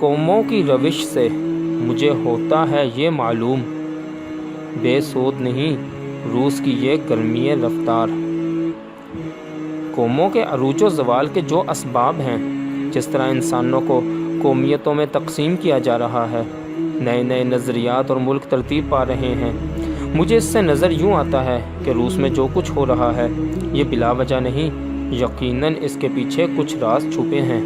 قوموں کی روش سے مجھے ہوتا ہے یہ معلوم، بے سود نہیں روس کی یہ گرمی رفتار۔ قوموں کے عروج و زوال کے جو اسباب ہیں، جس طرح انسانوں کو قومیتوں میں تقسیم کیا جا رہا ہے، نئے نئے نظریات اور ملک ترتیب پا رہے ہیں، مجھے اس سے نظر یوں آتا ہے کہ روس میں جو کچھ ہو رہا ہے یہ بلا وجہ نہیں، یقیناً اس کے پیچھے کچھ راز چھپے ہیں۔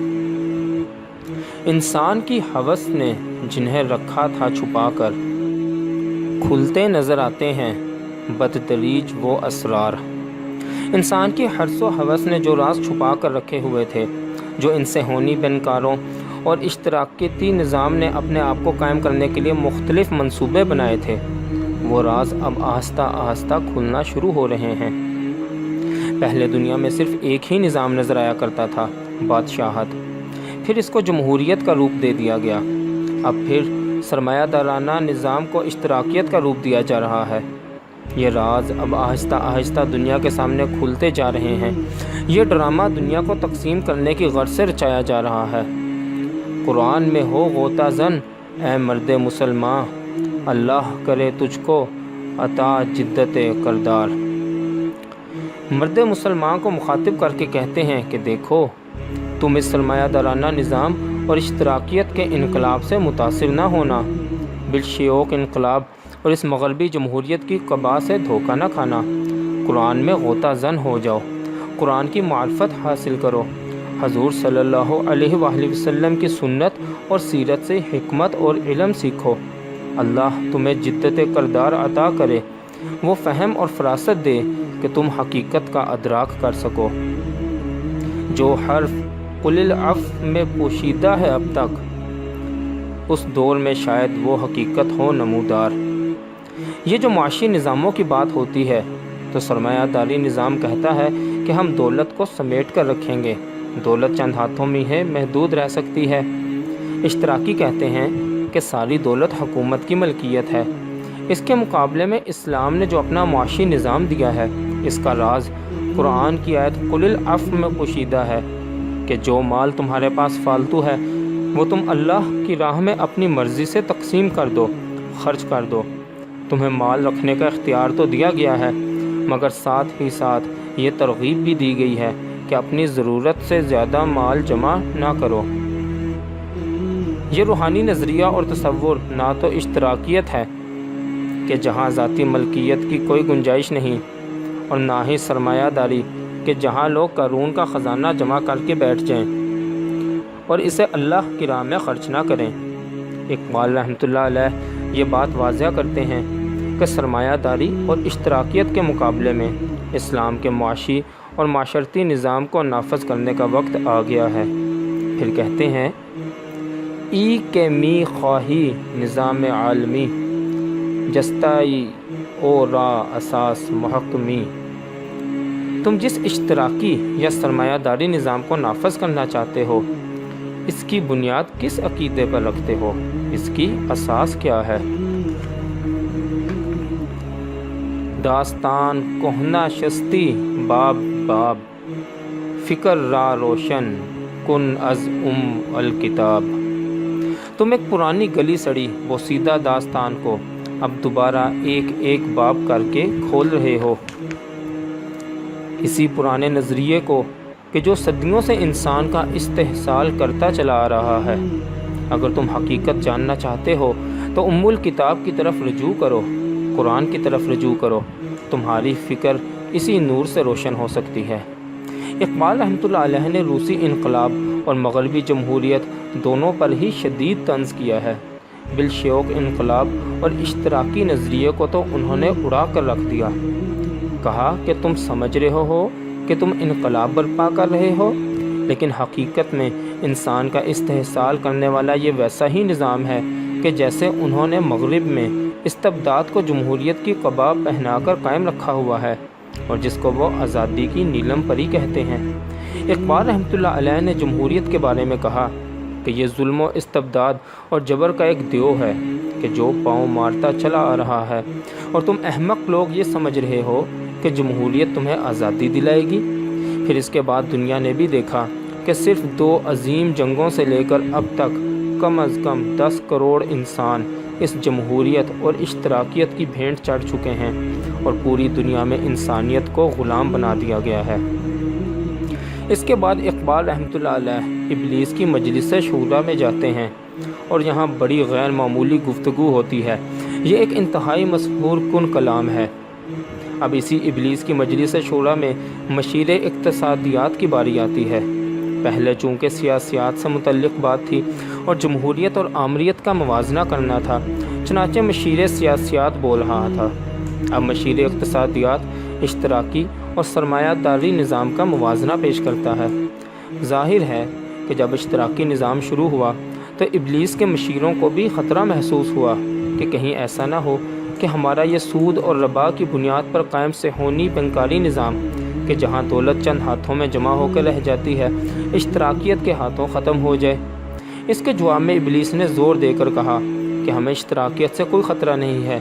انسان کی ہوس نے جنہیں رکھا تھا چھپا کر، کھلتے نظر آتے ہیں بدتدریج وہ اسرار۔ انسان کی حرص و ہوس نے جو راز چھپا کر رکھے ہوئے تھے، جو ان سے ہونی بنکاروں اور اشتراکیتی نظام نے اپنے آپ کو قائم کرنے کے لیے مختلف منصوبے بنائے تھے، وہ راز اب آہستہ آہستہ کھلنا شروع ہو رہے ہیں۔ پہلے دنیا میں صرف ایک ہی نظام نظر آیا کرتا تھا، بادشاہت، پھر اس کو جمہوریت کا روپ دے دیا گیا، اب پھر سرمایہ دارانہ نظام کو اشتراکیت کا روپ دیا جا رہا ہے۔ یہ راز اب آہستہ آہستہ دنیا کے سامنے کھلتے جا رہے ہیں۔ یہ ڈرامہ دنیا کو تقسیم کرنے کی غرض سے رچایا جا رہا ہے۔ قرآن میں ہو غوطہ زن اے مرد مسلماں، اللہ کرے تجھ کو عطا جدت کردار۔ مرد مسلمان کو مخاطب کر کے کہتے ہیں کہ دیکھو، تم اس سرمایہ دارانہ نظام اور اشتراکیت کے انقلاب سے متاثر نہ ہونا، بالشیوک انقلاب اور اس مغربی جمہوریت کی قبا سے دھوکہ نہ کھانا، قرآن میں غوطہ زن ہو جاؤ، قرآن کی معرفت حاصل کرو، حضور صلی اللہ علیہ وآلہ وسلم کی سنت اور سیرت سے حکمت اور علم سیکھو، اللہ تمہیں جدت کردار عطا کرے، وہ فہم اور فراست دے کہ تم حقیقت کا ادراک کر سکو۔ جو حرف قل العفو میں پوشیدہ ہے اب تک، اس دور میں شاید وہ حقیقت ہو نمودار۔ یہ جو معاشی نظاموں کی بات ہوتی ہے تو سرمایہ داری نظام کہتا ہے کہ ہم دولت کو سمیٹ کر رکھیں گے، دولت چند ہاتھوں میں ہے، محدود رہ سکتی ہے۔ اشتراکی کہتے ہیں کہ ساری دولت حکومت کی ملکیت ہے۔ اس کے مقابلے میں اسلام نے جو اپنا معاشی نظام دیا ہے، اس کا راز قرآن کی آیت قل العفو میں پوشیدہ ہے کہ جو مال تمہارے پاس فالتو ہے وہ تم اللہ کی راہ میں اپنی مرضی سے تقسیم کر دو، خرچ کر دو۔ تمہیں مال رکھنے کا اختیار تو دیا گیا ہے، مگر ساتھ ہی ساتھ یہ ترغیب بھی دی گئی ہے کہ اپنی ضرورت سے زیادہ مال جمع نہ کرو۔ یہ روحانی نظریہ اور تصور نہ تو اشتراکیت ہے کہ جہاں ذاتی ملکیت کی کوئی گنجائش نہیں، اور نہ ہی سرمایہ داری کہ جہاں لوگ قارون کا خزانہ جمع کر کے بیٹھ جائیں اور اسے اللہ کی راہ میں خرچ نہ کریں۔ اقبال رحمۃ اللہ علیہ یہ بات واضح کرتے ہیں کہ سرمایہ داری اور اشتراکیت کے مقابلے میں اسلام کے معاشی اور معاشرتی نظام کو نافذ کرنے کا وقت آ گیا ہے۔ پھر کہتے ہیں ای کے می خواہی نظام عالمی، جستائی او را اساس محکمی۔ تم جس اشتراکی یا سرمایہ داری نظام کو نافذ کرنا چاہتے ہو، اس کی بنیاد کس عقیدے پر رکھتے ہو، اس کی اساس کیا ہے؟ داستان کہنا شستی باب باب، فکر را روشن کن از الکتاب۔ تم ایک پرانی گلی سڑی بوسیدہ داستان کو اب دوبارہ ایک ایک باب کر کے کھول رہے ہو، اسی پرانے نظریے کو کہ جو صدیوں سے انسان کا استحصال کرتا چلا آ رہا ہے۔ اگر تم حقیقت جاننا چاہتے ہو تو الکتاب کی طرف رجوع کرو، قرآن کی طرف رجوع کرو، تمہاری فکر اسی نور سے روشن ہو سکتی ہے۔ اقبال رحمۃ اللہ علیہ نے روسی انقلاب اور مغربی جمہوریت دونوں پر ہی شدید طنز کیا ہے۔ بالشیوک انقلاب اور اشتراکی نظریے کو تو انہوں نے اڑا کر رکھ دیا، کہا کہ تم سمجھ رہے ہو کہ تم انقلاب برپا کر رہے ہو، لیکن حقیقت میں انسان کا استحصال کرنے والا یہ ویسا ہی نظام ہے کہ جیسے انہوں نے مغرب میں استبداد کو جمہوریت کی قبا پہنا کر قائم رکھا ہوا ہے، اور جس کو وہ آزادی کی نیلم پری کہتے ہیں۔ اقبال رحمۃ اللہ علیہ نے جمہوریت کے بارے میں کہا کہ یہ ظلم و استبداد اور جبر کا ایک دیو ہے کہ جو پاؤں مارتا چلا آ رہا ہے، اور تم احمق لوگ یہ سمجھ رہے ہو کہ جمہوریت تمہیں آزادی دلائے گی۔ پھر اس کے بعد دنیا نے بھی دیکھا کہ صرف 2 عظیم جنگوں سے لے کر اب تک کم از کم 10 کروڑ انسان اس جمہوریت اور اشتراکیت کی بھینٹ چڑھ چکے ہیں اور پوری دنیا میں انسانیت کو غلام بنا دیا گیا ہے۔ اس کے بعد اقبال رحمۃ اللہ علیہ ابلیس کی مجلس شورا میں جاتے ہیں اور یہاں بڑی غیر معمولی گفتگو ہوتی ہے۔ یہ ایک انتہائی مسحور کن کلام ہے۔ اب اسی ابلیس کی مجلس شورا میں مشیر اقتصادیات کی باری آتی ہے۔ پہلے چونکہ سیاسیات سے متعلق بات تھی اور جمہوریت اور آمریت کا موازنہ کرنا تھا، چنانچہ مشیر سیاسیات بول رہا تھا۔ اب مشیر اقتصادیات اشتراکی اور سرمایہ داری نظام کا موازنہ پیش کرتا ہے۔ ظاہر ہے کہ جب اشتراکی نظام شروع ہوا تو ابلیس کے مشیروں کو بھی خطرہ محسوس ہوا کہ کہیں ایسا نہ ہو کہ ہمارا یہ سود اور ربا کی بنیاد پر قائم صہیونی بینکاری نظام کہ جہاں دولت چند ہاتھوں میں جمع ہو کر رہ جاتی ہے، اشتراکیت کے ہاتھوں ختم ہو جائے۔ اس کے جواب میں ابلیس نے زور دے کر کہا کہ ہمیں اشتراکیت سے کوئی خطرہ نہیں ہے،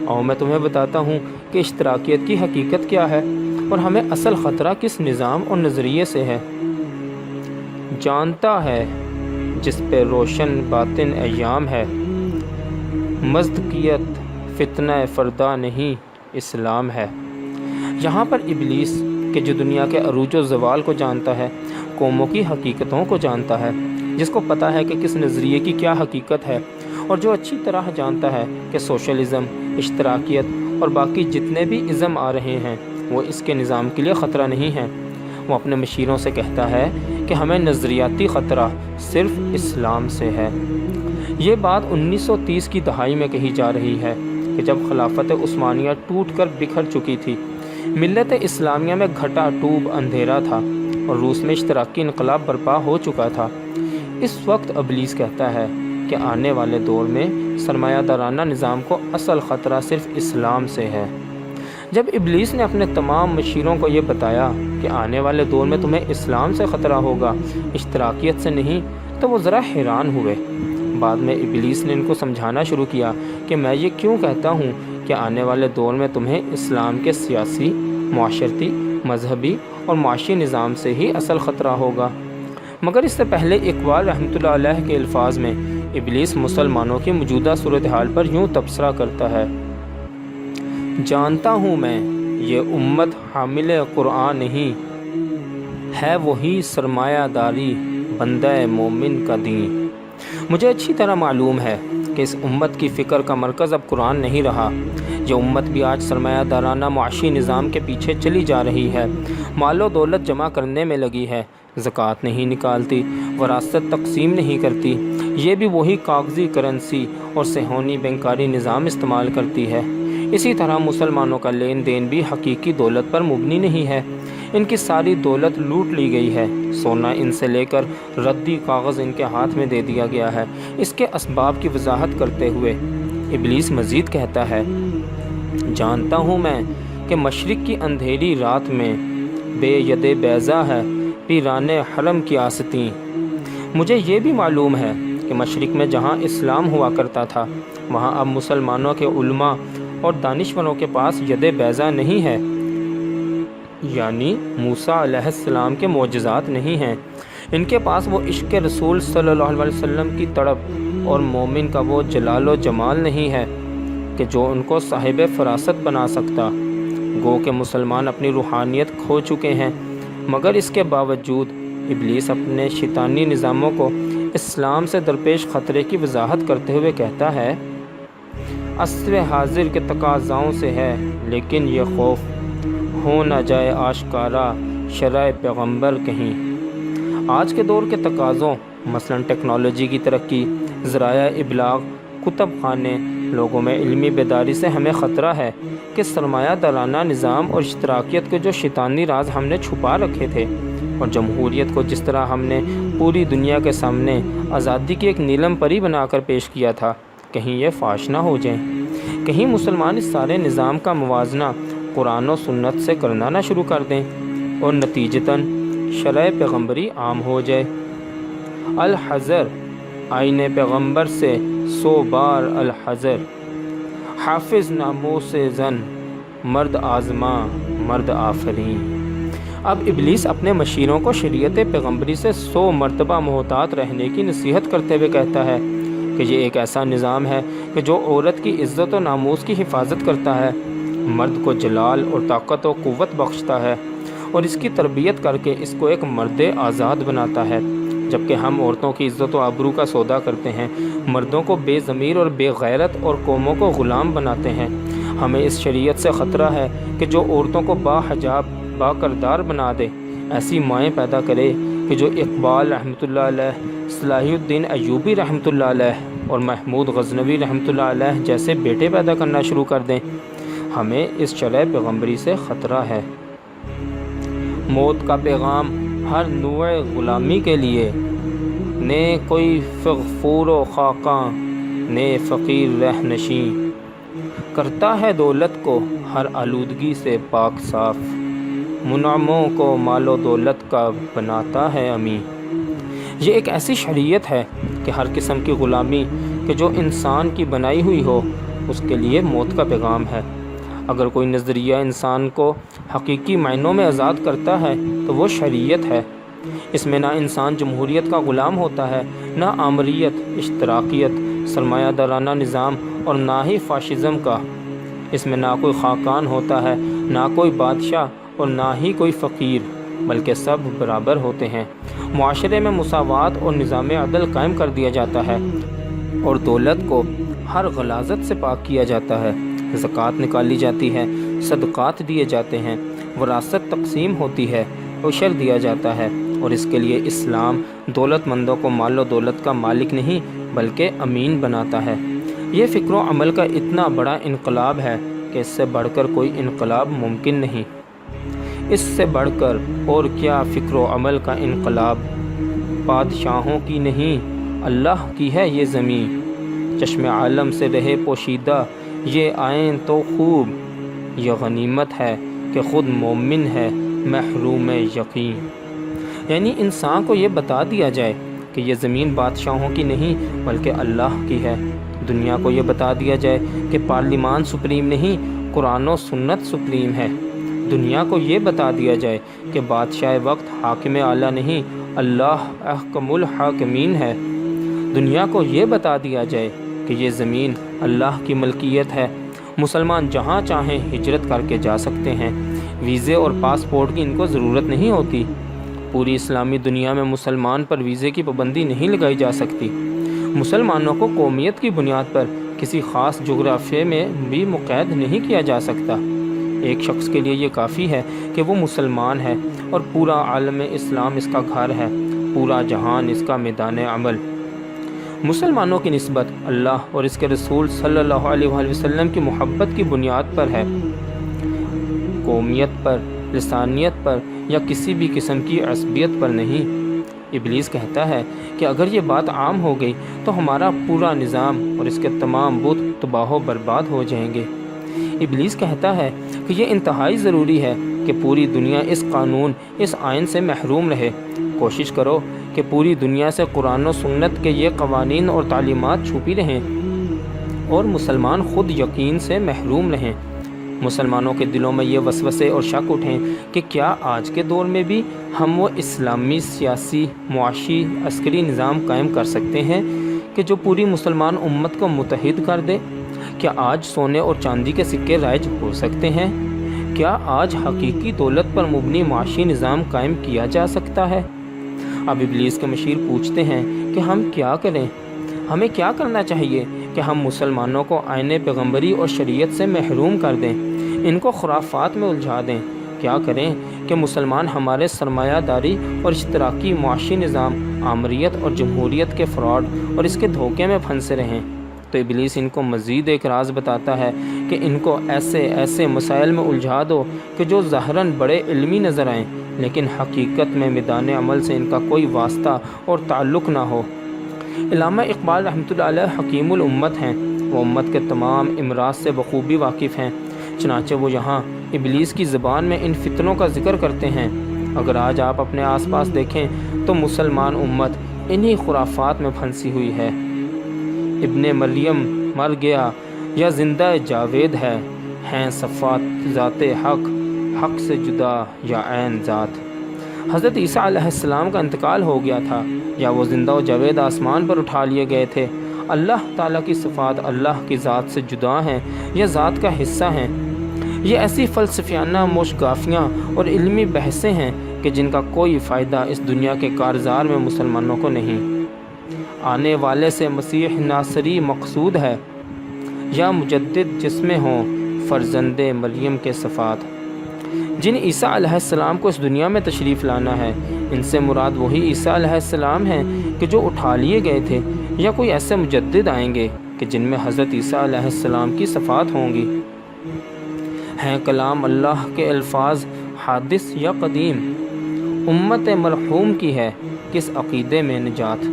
اور میں تمہیں بتاتا ہوں کہ اشتراکیت کی حقیقت کیا ہے اور ہمیں اصل خطرہ کس نظام اور نظریے سے ہے۔ جانتا ہے جس پہ روشن باطن ایام ہے، مزدکیت فتنہ فردہ نہیں اسلام ہے۔ یہاں پر ابلیس کہ جو دنیا کے عروج و زوال کو جانتا ہے، قوموں کی حقیقتوں کو جانتا ہے، جس کو پتہ ہے کہ کس نظریے کی کیا حقیقت ہے، اور جو اچھی طرح جانتا ہے کہ سوشلزم، اشتراکیت اور باقی جتنے بھی ازم آ رہے ہیں وہ اس کے نظام کے لیے خطرہ نہیں ہیں، وہ اپنے مشیروں سے کہتا ہے کہ ہمیں نظریاتی خطرہ صرف اسلام سے ہے۔ یہ بات 1930 کی دہائی میں کہی جا رہی ہے کہ جب خلافت عثمانیہ ٹوٹ کر بکھر چکی تھی، ملت اسلامیہ میں گھٹا ٹوب اندھیرا تھا اور روس میں اشتراکی انقلاب برپا ہو چکا تھا۔ اس وقت ابلیس کہتا ہے کہ آنے والے دور میں سرمایہ دارانہ نظام کو اصل خطرہ صرف اسلام سے ہے۔ جب ابلیس نے اپنے تمام مشیروں کو یہ بتایا کہ آنے والے دور میں تمہیں اسلام سے خطرہ ہوگا، اشتراکیت سے نہیں، تو وہ ذرا حیران ہوئے۔ بعد میں ابلیس نے ان کو سمجھانا شروع کیا کہ میں یہ کیوں کہتا ہوں کہ آنے والے دور میں تمہیں اسلام کے سیاسی، معاشرتی، مذہبی اور معاشی نظام سے ہی اصل خطرہ ہوگا۔ مگر اس سے پہلے اقبال رحمۃ اللہ علیہ کے الفاظ میں ابلیس مسلمانوں کی موجودہ صورتحال پر یوں تبصرہ کرتا ہے: جانتا ہوں میں یہ امت حامل قرآن نہیں ہے، وہی سرمایہ داری بندہ مومن کا دین۔ مجھے اچھی طرح معلوم ہے کہ اس امت کی فکر کا مرکز اب قرآن نہیں رہا۔ یہ امت بھی آج سرمایہ دارانہ معاشی نظام کے پیچھے چلی جا رہی ہے، مال و دولت جمع کرنے میں لگی ہے، زکوٰۃ نہیں نکالتی، وراثت تقسیم نہیں کرتی، یہ بھی وہی کاغذی کرنسی اور صہیونی بینکاری نظام استعمال کرتی ہے۔ اسی طرح مسلمانوں کا لین دین بھی حقیقی دولت پر مبنی نہیں ہے، ان کی ساری دولت لوٹ لی گئی ہے، سونا ان سے لے کر ردی کاغذ ان کے ہاتھ میں دے دیا گیا ہے۔ اس کے اسباب کی وضاحت کرتے ہوئے ابلیس مزید کہتا ہے: جانتا ہوں میں کہ مشرق کی اندھیری رات میں بے ید بیضا ہے پیران حرم کی آستیں۔ مجھے یہ بھی معلوم ہے کہ مشرق میں جہاں اسلام ہوا کرتا تھا، وہاں اب مسلمانوں کے علماء اور دانشوروں کے پاس ید بیضا نہیں ہے، یعنی موسیٰ علیہ السلام کے معجزات نہیں ہیں۔ ان کے پاس وہ عشق رسول صلی اللہ علیہ وسلم کی تڑپ اور مومن کا وہ جلال و جمال نہیں ہے کہ جو ان کو صاحب فراست بنا سکتا۔ گو کہ مسلمان اپنی روحانیت کھو چکے ہیں، مگر اس کے باوجود ابلیس اپنے شیطانی نظاموں کو اسلام سے درپیش خطرے کی وضاحت کرتے ہوئے کہتا ہے: عصر حاضر کے تقاضاؤں سے ہے، لیکن یہ خوف ہو نہ جائے آشکارا شرع پیغمبر کہیں۔ آج کے دور کے تقاضوں مثلاً ٹیکنالوجی کی ترقی، ذرائع ابلاغ، کتب خانے، لوگوں میں علمی بیداری سے ہمیں خطرہ ہے کہ سرمایہ دارانہ نظام اور اشتراکیت کے جو شیطانی راز ہم نے چھپا رکھے تھے اور جمہوریت کو جس طرح ہم نے پوری دنیا کے سامنے آزادی کی ایک نیلم پری بنا کر پیش کیا تھا، کہیں یہ فاش نہ ہو جائیں، کہیں مسلمان اس سارے نظام کا موازنہ قرآن و سنت سے کرنا نہ شروع کر دیں اور نتیجتاً شرع پیغمبری عام ہو جائے۔ الحذر آئین پیغمبر سے 100 بار الحذر، حافظ ناموس زن مرد آزما مرد آفرین۔ اب ابلیس اپنے مشیروں کو شریعت پیغمبری سے 100 مرتبہ محتاط رہنے کی نصیحت کرتے ہوئے کہتا ہے کہ یہ ایک ایسا نظام ہے کہ جو عورت کی عزت و ناموس کی حفاظت کرتا ہے، مرد کو جلال اور طاقت و قوت بخشتا ہے اور اس کی تربیت کر کے اس کو ایک مرد آزاد بناتا ہے، جبکہ ہم عورتوں کی عزت و آبرو کا سودا کرتے ہیں، مردوں کو بے ضمیر اور بے غیرت اور قوموں کو غلام بناتے ہیں۔ ہمیں اس شریعت سے خطرہ ہے کہ جو عورتوں کو با حجاب با کردار بنا دے، ایسی مائیں پیدا کرے کہ جو اقبال رحمۃ اللہ علیہ، صلاح الدین ایوبی رحمۃ اللہ علیہ اور محمود غزنوی رحمۃ اللہ علیہ جیسے بیٹے پیدا کرنا شروع کر دیں۔ ہمیں اس شرع پیغمبری سے خطرہ ہے۔ موت کا پیغام ہر نوع غلامی کے لیے، نے کوئی فغفور و خاقاں، نے فقیر رہ نشیں، کرتا ہے دولت کو ہر آلودگی سے پاک صاف، منعموں کو مال و دولت کا بناتا ہے امین۔ یہ ایک ایسی شریعت ہے کہ ہر قسم کی غلامی کہ جو انسان کی بنائی ہوئی ہو اس کے لیے موت کا پیغام ہے۔ اگر کوئی نظریہ انسان کو حقیقی معنوں میں آزاد کرتا ہے تو وہ شریعت ہے۔ اس میں نہ انسان جمہوریت کا غلام ہوتا ہے، نہ آمریت، اشتراکیت، سرمایہ دارانہ نظام اور نہ ہی فاشزم کا۔ اس میں نہ کوئی خاقان ہوتا ہے، نہ کوئی بادشاہ اور نہ ہی کوئی فقیر، بلکہ سب برابر ہوتے ہیں۔ معاشرے میں مساوات اور نظام عدل قائم کر دیا جاتا ہے اور دولت کو ہر غلاظت سے پاک کیا جاتا ہے۔ زکوٰۃ نکالی جاتی ہے، صدقات دیے جاتے ہیں، وراثت تقسیم ہوتی ہے، عشر دیا جاتا ہے، اور اس کے لیے اسلام دولت مندوں کو مال و دولت کا مالک نہیں بلکہ امین بناتا ہے۔ یہ فکر و عمل کا اتنا بڑا انقلاب ہے کہ اس سے بڑھ کر کوئی انقلاب ممکن نہیں۔ اس سے بڑھ کر اور کیا فکر و عمل کا انقلاب؟ بادشاہوں کی نہیں، اللہ کی ہے یہ زمین، چشم عالم سے رہے پوشیدہ یہ آئیں تو خوب، یہ غنیمت ہے کہ خود مومن ہے محروم یقین۔ یعنی انسان کو یہ بتا دیا جائے کہ یہ زمین بادشاہوں کی نہیں بلکہ اللہ کی ہے۔ دنیا کو یہ بتا دیا جائے کہ پارلیمان سپریم نہیں، قرآن و سنت سپریم ہے۔ دنیا کو یہ بتا دیا جائے کہ بادشاہ وقت حاکم اعلیٰ نہیں، اللہ احکم الحاکمین ہے۔ دنیا کو یہ بتا دیا جائے کہ یہ زمین اللہ کی ملکیت ہے، مسلمان جہاں چاہیں ہجرت کر کے جا سکتے ہیں، ویزے اور پاسپورٹ کی ان کو ضرورت نہیں ہوتی۔ پوری اسلامی دنیا میں مسلمان پر ویزے کی پابندی نہیں لگائی جا سکتی۔ مسلمانوں کو قومیت کی بنیاد پر کسی خاص جغرافیے میں بھی مقید نہیں کیا جا سکتا۔ ایک شخص کے لیے یہ کافی ہے کہ وہ مسلمان ہے اور پورا عالم اسلام اس کا گھر ہے، پورا جہان اس کا میدان عمل۔ مسلمانوں کی نسبت اللہ اور اس کے رسول صلی اللہ علیہ وآلہ وسلم کی محبت کی بنیاد پر ہے، قومیت پر، لسانیت پر یا کسی بھی قسم کی عصبیت پر نہیں۔ ابلیس کہتا ہے کہ اگر یہ بات عام ہو گئی تو ہمارا پورا نظام اور اس کے تمام بت تباہ و برباد ہو جائیں گے۔ ابلیس کہتا ہے کہ یہ انتہائی ضروری ہے کہ پوری دنیا اس قانون، اس آئین سے محروم رہے۔ کوشش کرو کہ پوری دنیا سے قرآن و سنت کے یہ قوانین اور تعلیمات چھپی رہیں اور مسلمان خود یقین سے محروم رہیں۔ مسلمانوں کے دلوں میں یہ وسوسے اور شک اٹھیں کہ کیا آج کے دور میں بھی ہم وہ اسلامی سیاسی، معاشی، عسکری نظام قائم کر سکتے ہیں کہ جو پوری مسلمان امت کو متحد کر دے؟ کیا آج سونے اور چاندی کے سکے رائج ہو سکتے ہیں؟ کیا آج حقیقی دولت پر مبنی معاشی نظام قائم کیا جا سکتا ہے؟ اب ابلیس کے مشیر پوچھتے ہیں کہ ہم کیا کریں؟ ہمیں کیا کرنا چاہیے کہ ہم مسلمانوں کو آئین پیغمبری اور شریعت سے محروم کر دیں، ان کو خرافات میں الجھا دیں؟ کیا کریں کہ مسلمان ہمارے سرمایہ داری اور اشتراکی معاشی نظام، آمریت اور جمہوریت کے فراڈ اور اس کے دھوکے میں پھنسے رہیں؟ تو ابلیس ان کو مزید ایک راز بتاتا ہے کہ ان کو ایسے مسائل میں الجھا دو کہ جو ظاہراً بڑے علمی نظر آئیں لیکن حقیقت میں میدان عمل سے ان کا کوئی واسطہ اور تعلق نہ ہو۔ علامہ اقبال رحمۃ اللہ علیہ حکیم الامت ہیں، وہ امت کے تمام امراض سے بخوبی واقف ہیں، چنانچہ وہ یہاں ابلیس کی زبان میں ان فتنوں کا ذکر کرتے ہیں۔ اگر آج آپ اپنے آس پاس دیکھیں تو مسلمان امت انہی خرافات میں پھنسی ہوئی ہے۔ ابن مریم مر گیا یا زندہ جاوید ہے، ہیں صفات ذات حق حق سے جدا یا عین ذات۔ حضرت عیسیٰ علیہ السلام کا انتقال ہو گیا تھا یا وہ زندہ و جاوید آسمان پر اٹھا لیے گئے تھے؟ اللہ تعالیٰ کی صفات اللہ کی ذات سے جدا ہیں یا ذات کا حصہ ہیں؟ یہ ایسی فلسفیانہ موشگافیاں اور علمی بحثیں ہیں کہ جن کا کوئی فائدہ اس دنیا کے کارزار میں مسلمانوں کو نہیں۔ آنے والے سے مسیح ناصری مقصود ہے یا مجدد جس میں ہوں فرزند مریم کے صفات؟ جن عیسیٰ علیہ السلام کو اس دنیا میں تشریف لانا ہے، ان سے مراد وہی عیسیٰ علیہ السلام ہیں کہ جو اٹھا لیے گئے تھے، یا کوئی ایسے مجدد آئیں گے کہ جن میں حضرت عیسیٰ علیہ السلام کی صفات ہوں گی؟ ہیں کلام اللہ کے الفاظ حادث یا قدیم؟ امت مرحوم کی ہے کس عقیدے میں نجات؟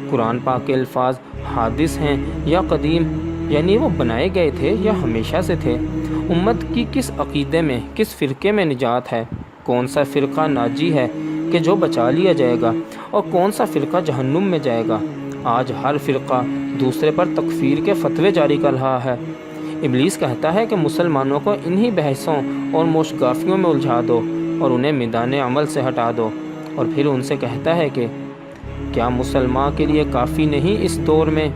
قرآن پاک کے الفاظ حادث ہیں یا قدیم، یعنی وہ بنائے گئے تھے یا ہمیشہ سے تھے؟ امت کی کس عقیدے میں، کس فرقے میں نجات ہے؟ کون سا فرقہ ناجی ہے کہ جو بچا لیا جائے گا، اور کون سا فرقہ جہنم میں جائے گا؟ آج ہر فرقہ دوسرے پر تکفیر کے فتوے جاری کر رہا ہے۔ ابلیس کہتا ہے کہ مسلمانوں کو انہی بحثوں اور موشگافیوں میں الجھا دو اور انہیں میدان عمل سے ہٹا دو، اور پھر ان سے کہتا ہے کہ کیا مسلمان کے لیے کافی نہیں اس دور میں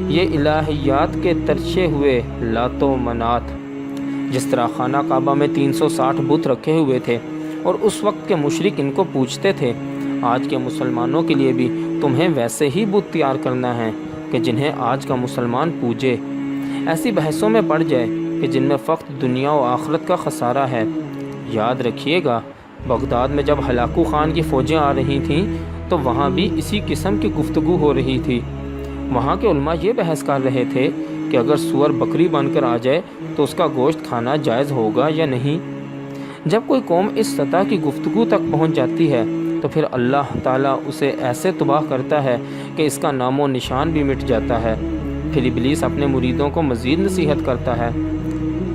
یہ الہیات کے ترچے ہوئے لات و منات؟ جس طرح خانہ کعبہ میں 360 بت رکھے ہوئے تھے اور اس وقت کے مشرک ان کو پوجتے تھے، آج کے مسلمانوں کے لیے بھی تمہیں ویسے ہی بت تیار کرنا ہے کہ جنہیں آج کا مسلمان پوجے۔ ایسی بحثوں میں پڑ جائے کہ جن میں فقط دنیا و آخرت کا خسارہ ہے۔ یاد رکھیے گا، بغداد میں جب ہلاکو خان کی فوجیں آ رہی تھیں تو وہاں بھی اسی قسم کی گفتگو ہو رہی تھی۔ وہاں کے علماء یہ بحث کر رہے تھے کہ اگر سور بکری بن کر آ جائے تو اس کا گوشت کھانا جائز ہوگا یا نہیں۔ جب کوئی قوم اس سطح کی گفتگو تک پہنچ جاتی ہے تو پھر اللہ تعالیٰ اسے ایسے تباہ کرتا ہے کہ اس کا نام و نشان بھی مٹ جاتا ہے۔ پھر ابلیس اپنے مریدوں کو مزید نصیحت کرتا ہے،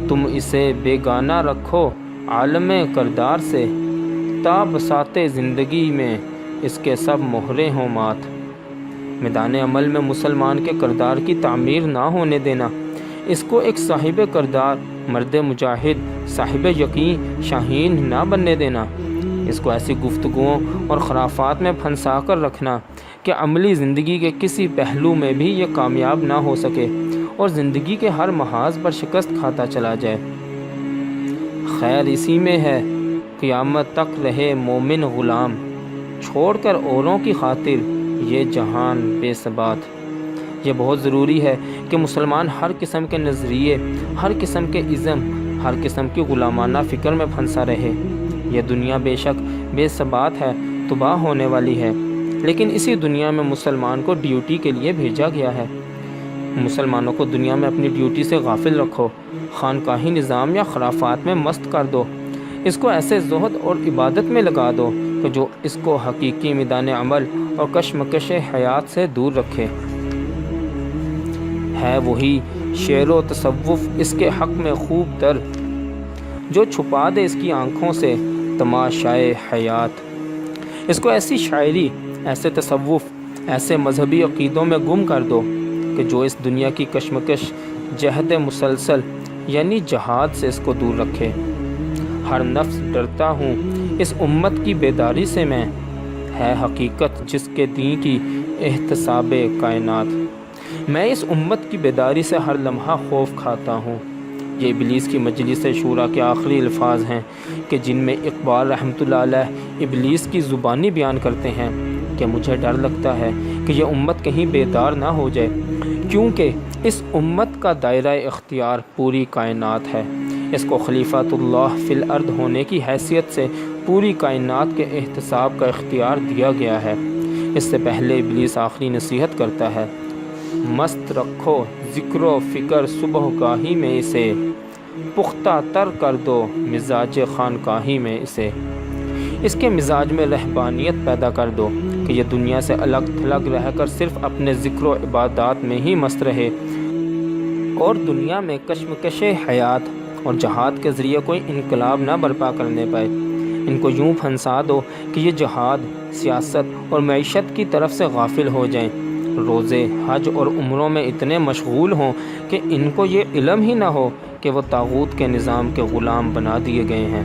تم اسے بیگانہ رکھو عالم کردار سے، تا بساط زندگی میں اس کے سب مہرے ہوں مات۔ میدان عمل میں مسلمان کے کردار کی تعمیر نہ ہونے دینا، اس کو ایک صاحب کردار، مرد مجاہد، صاحب یقین، شاہین نہ بننے دینا، اس کو ایسی گفتگوؤں اور خرافات میں پھنسا کر رکھنا کہ عملی زندگی کے کسی پہلو میں بھی یہ کامیاب نہ ہو سکے اور زندگی کے ہر محاذ پر شکست کھاتا چلا جائے۔ خیر اسی میں ہے قیامت تک رہے مومن غلام، چھوڑ کر اوروں کی خاطر یہ جہان بے ثبات۔ یہ بہت ضروری ہے کہ مسلمان ہر قسم کے نظریے، ہر قسم کے ازم، ہر قسم کی غلامانہ فکر میں پھنسا رہے۔ یہ دنیا بے شک بے ثبات ہے، تباہ ہونے والی ہے، لیکن اسی دنیا میں مسلمان کو ڈیوٹی کے لیے بھیجا گیا ہے۔ مسلمانوں کو دنیا میں اپنی ڈیوٹی سے غافل رکھو، خانقاہی نظام یا خرافات میں مست کر دو، اس کو ایسے زہد اور عبادت میں لگا دو کہ جو اس کو حقیقی میدان عمل اور کشمکش حیات سے دور رکھے۔ ہے وہی شعر و تصوف اس کے حق میں خوب تر، جو چھپا دے اس کی آنکھوں سے تماشائے حیات۔ اس کو ایسی شاعری، ایسے تصوف، ایسے مذہبی عقیدوں میں گم کر دو کہ جو اس دنیا کی کشمکش، جہد مسلسل یعنی جہاد سے اس کو دور رکھے۔ ہر نفس ڈرتا ہوں اس امت کی بیداری سے میں، ہے حقیقت جس کے دین کی احتساب کائنات۔ میں اس امت کی بیداری سے ہر لمحہ خوف کھاتا ہوں۔ یہ ابلیس کی مجلس شورا کے آخری الفاظ ہیں کہ جن میں اقبال رحمۃ اللہ علیہ ابلیس کی زبانی بیان کرتے ہیں کہ مجھے ڈر لگتا ہے کہ یہ امت کہیں بیدار نہ ہو جائے، کیونکہ اس امت کا دائرہ اختیار پوری کائنات ہے۔ اس کو خلیفۃ اللہ فی الارض ہونے کی حیثیت سے پوری کائنات کے احتساب کا اختیار دیا گیا ہے۔ اس سے پہلے ابلیس آخری نصیحت کرتا ہے، مست رکھو ذکر و فکر صبح گاہی میں اسے، پختہ تر کر دو مزاج خانقاہی میں اسے۔ اس کے مزاج میں رہبانیت پیدا کر دو کہ یہ دنیا سے الگ تھلگ رہ کر صرف اپنے ذکر و عبادات میں ہی مست رہے اور دنیا میں کشمکش حیات اور جہاد کے ذریعے کوئی انقلاب نہ برپا کرنے پائے۔ ان کو یوں پھنسا دو کہ یہ جہاد، سیاست اور معیشت کی طرف سے غافل ہو جائیں، روزے، حج اور عمروں میں اتنے مشغول ہوں کہ ان کو یہ علم ہی نہ ہو کہ وہ طاغوت کے نظام کے غلام بنا دیے گئے ہیں۔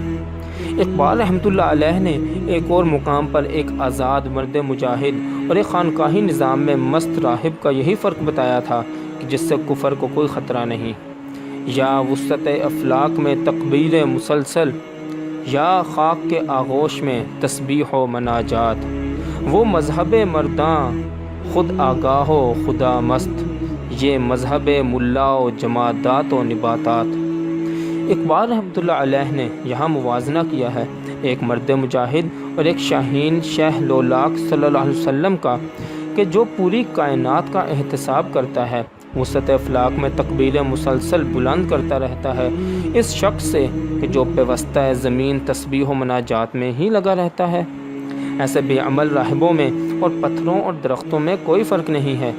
اقبال رحمۃ اللہ علیہ نے ایک اور مقام پر ایک آزاد مرد مجاہد اور ایک خانقاہی نظام میں مست راہب کا یہی فرق بتایا تھا کہ جس سے کفر کو کوئی خطرہ نہیں، یا وسط افلاک میں تکبیر مسلسل، یا خاک کے آغوش میں تسبیح و مناجات، وہ مذہب مرداں خود آگاہ و خدا مست، یہ مذہب ملا و جمادات و نباتات۔ اقبال رحمۃ اللہ علیہ نے یہاں موازنہ کیا ہے ایک مرد مجاہد اور ایک شاہین شہ لولاک صلی اللہ علیہ وسلم کا، کہ جو پوری کائنات کا احتساب کرتا ہے، وسط افلاک میں تکبیر مسلسل بلند کرتا رہتا ہے، اس شخص سے کہ جو پیوستہ زمین تسبیح و مناجات میں ہی لگا رہتا ہے۔ ایسے بے عمل راہبوں میں اور پتھروں اور درختوں میں کوئی فرق نہیں ہے۔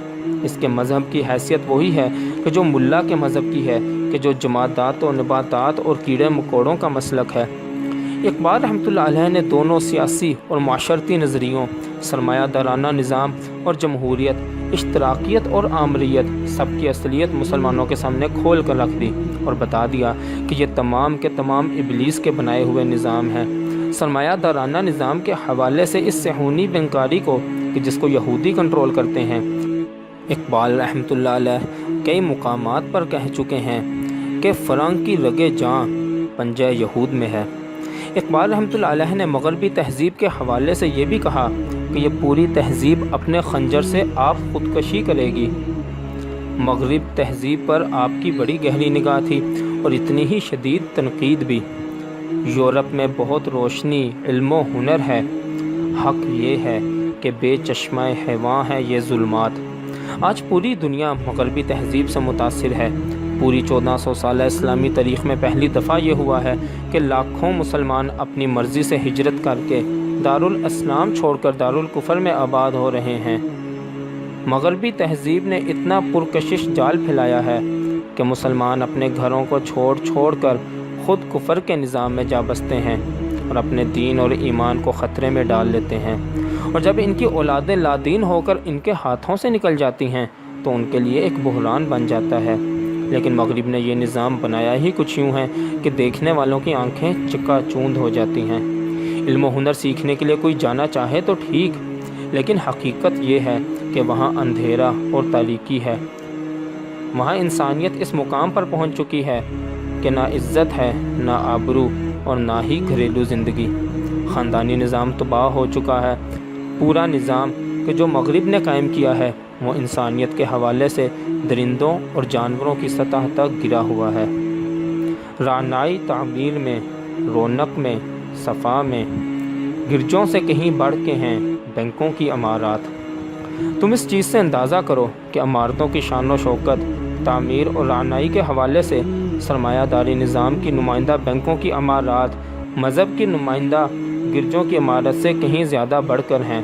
اس کے مذہب کی حیثیت وہی ہے کہ جو ملا کے مذہب کی ہے، کہ جو جمادات و نباتات اور کیڑے مکوڑوں کا مسلک ہے۔ اقبال رحمۃ اللہ علیہ نے دونوں سیاسی اور معاشرتی نظریوں، سرمایہ دارانہ نظام اور جمہوریت، اشتراکیت اور آمریت، سب کی اصلیت مسلمانوں کے سامنے کھول کر رکھ دی اور بتا دیا کہ یہ تمام کے تمام ابلیس کے بنائے ہوئے نظام ہیں۔ سرمایہ دارانہ نظام کے حوالے سے اس صہیونی بنکاری کو کہ جس کو یہودی کنٹرول کرتے ہیں، اقبال رحمۃ اللہ علیہ کئی مقامات پر کہہ چکے ہیں کہ فرنگ کی رگے جاں پنجہ یہود میں ہے۔ اقبال رحمۃ اللہ علیہ نے مغربی تہذیب کے حوالے سے یہ بھی کہا کہ یہ پوری تہذیب اپنے خنجر سے آپ خودکشی کرے گی۔ مغرب تہذیب پر آپ کی بڑی گہری نگاہ تھی اور اتنی ہی شدید تنقید بھی۔ یورپ میں بہت روشنی، علم و ہنر ہے، حق یہ ہے کہ بے چشمہ حیواں ہے یہ ظلمات۔ آج پوری دنیا مغربی تہذیب سے متاثر ہے۔ پوری 1400 سالہ اسلامی تاریخ میں پہلی دفعہ یہ ہوا ہے کہ لاکھوں مسلمان اپنی مرضی سے ہجرت کر کے دارالاسلام چھوڑ کر دارالکفر میں آباد ہو رہے ہیں۔ مغربی تہذیب نے اتنا پرکشش جال پھیلایا ہے کہ مسلمان اپنے گھروں کو چھوڑ کر خود کفر کے نظام میں جا بستے ہیں اور اپنے دین اور ایمان کو خطرے میں ڈال لیتے ہیں، اور جب ان کی اولادیں لادین ہو کر ان کے ہاتھوں سے نکل جاتی ہیں تو ان کے لیے ایک بحران بن جاتا ہے۔ لیکن مغرب نے یہ نظام بنایا ہی کچھ یوں ہے کہ دیکھنے والوں کی آنکھیں چکا چوند ہو جاتی ہیں۔ علم و ہنر سیکھنے کے لیے کوئی جانا چاہے تو ٹھیک، لیکن حقیقت یہ ہے کہ وہاں اندھیرا اور تاریکی ہے۔ وہاں انسانیت اس مقام پر پہنچ چکی ہے کہ نہ عزت ہے، نہ آبرو، اور نہ ہی گھریلو زندگی۔ خاندانی نظام تباہ ہو چکا ہے۔ پورا نظام کہ جو مغرب نے قائم کیا ہے وہ انسانیت کے حوالے سے درندوں اور جانوروں کی سطح تک گرا ہوا ہے۔ رعنائی تعمیر میں، رونق میں، صفا میں، گرجوں سے کہیں بڑھ کے ہیں بینکوں کی عمارات۔ تم اس چیز سے اندازہ کرو کہ عمارتوں کی شان و شوکت، تعمیر اور رعنائی کے حوالے سے سرمایہ داری نظام کی نمائندہ بینکوں کی عمارات مذہب کی نمائندہ گرجوں کی عمارت سے کہیں زیادہ بڑھ کر ہیں۔